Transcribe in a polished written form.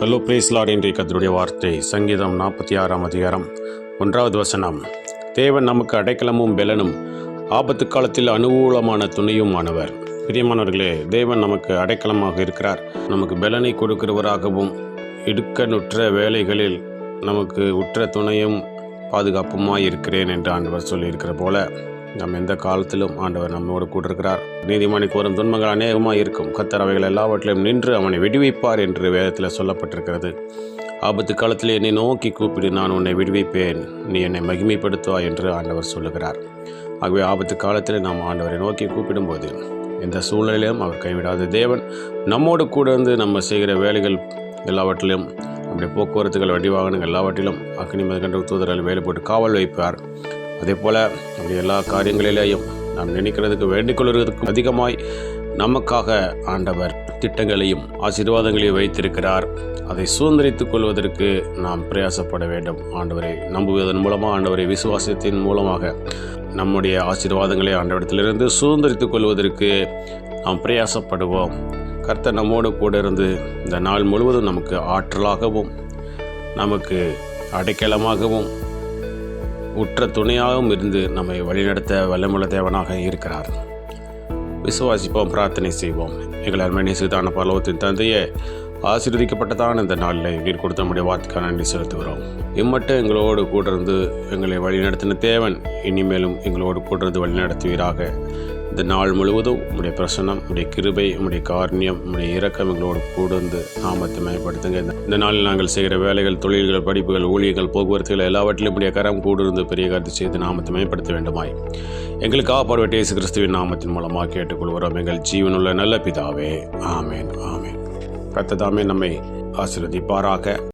Hello brace Lord. இன்றைய கர்த்தருடைய வார்த்தை சங்கீதம் 46 அதிகாரம் 1 தேவன் நமக்கு அடைக்கலமும் பெலனும் ஆபத்து காலத்தில் அனுகூலமான துணையுமானவர். பிரியமானவர்களே, தேவன் நமக்கு அடைக்கலமாக இருக்கிறார். நமக்கு பெலனை கொடுக்கிறவராகவும் இடுக்கணுற்ற வேலைகளில் நமக்கு உற்ற துணையும் பாதுகாப்புமாய் இருக்கிறேன் என்று ஆண்டவர் சொல்லியிருக்கிற போல நம்ம எந்த காலத்திலும் ஆண்டவர் நம்மோடு கூட இருக்கிறார். நீதிமானுக்கு வரும் துன்பங்கள் அநேகமாக இருக்கும். கர்த்தர் அவைகள் எல்லாவற்றிலும் நின்று அவனை விடுவிப்பார் என்று வேதத்தில் சொல்லப்பட்டிருக்கிறது. ஆபத்து காலத்தில் என்னை நோக்கி கூப்பிடு, நான் உன்னை விடுவிப்பேன், நீ என்னை மகிமைப்படுத்துவா என்று ஆண்டவர் சொல்லுகிறார். ஆகவே ஆபத்து காலத்தில் நாம் ஆண்டவரை நோக்கி கூப்பிடும்போது எந்த சூழ்நிலையிலும் அவர் கைவிடாத தேவன் நம்மோடு கூட இருந்து நம்ம செய்கிற வேலைகள் எல்லாவற்றிலும், நம்முடைய போக்குவரத்துகள், வண்டி வாகனங்கள் எல்லாவற்றிலும் அக்னி மதகண்ட தூதர்கள் வேலை போட்டு காவல் வைப்பார். அதே போல் நம்முடைய எல்லா காரியங்களிலேயும் நாம் நினைக்கிறதுக்கு வேண்டிக் கொள்வதற்கும் அதிகமாய் நமக்காக ஆண்டவர் திட்டங்களையும் ஆசீர்வாதங்களையும் வைத்திருக்கிறார். அதை சுதந்திரித்துக் கொள்வதற்கு நாம் பிரயாசப்பட வேண்டும். ஆண்டவரை நம்புவதன் மூலமாக, ஆண்டவரை விசுவாசத்தின் மூலமாக நம்முடைய ஆசீர்வாதங்களை ஆண்டவரிடத்திலிருந்து சுதந்திரித்துக் கொள்வதற்கு நாம் பிரயாசப்படுவோம். கர்த்தர் நம்மோடு கூட இருந்து இந்த நாள் முழுவதும் நமக்கு ஆற்றலாகவும் நமக்கு அடைக்கலமாகவும் உற்ற துணையாகவும் இருந்து நம்மை வழிநடத்த வல்லமுள்ள தேவனாக இருக்கிறார். விசுவாசிப்போம், பிரார்த்தனை செய்வோம். எங்கள் அருமை நேசிதான பரலோகத்தின் தந்தையே, ஆசீர்வதிக்கப்பட்டதான இந்த நாளில் நீர் கொடுத்த நம்முடைய வார்த்தைக்கான நன்றி செலுத்துகிறோம். இம்மட்டும் எங்களோடு கூட இருந்து எங்களை வழிநடத்தின தேவன் இனிமேலும் எங்களோடு கூட இருந்து வழிநடத்துவீராக. இந்த நாள் முழுவதும் உம்முடைய பிரசன்னம், உம்முடைய கிருபை, உம்முடைய காருண்யம், உம்முடைய இரக்கம் எங்களோடு கூட இருந்து நாமத்தை மேம்படுத்துங்க. இந்த நாளில் நாங்கள் செய்கிற வேலைகள், தொழில்கள், படிப்புகள், ஊழியர்கள், போக்குவரத்துகள் எல்லாவற்றிலும் உடைய கரம் கூட இருந்து பெரிய கருத்து செய்து நாமத்தை மேம்படுத்த வேண்டுமாய் எங்களுக்கு காப்பாடுவட்ட இயேசு கிறிஸ்துவின் நாமத்தின் மூலமாக கேட்டுக்கொள்கிறோம். எங்கள் ஜீவனுள்ள நல்ல பிதாவே, ஆமேன் ஆமேன். கர்த்தர் தாமே நம்மை ஆசீர்வதிப்பாராக.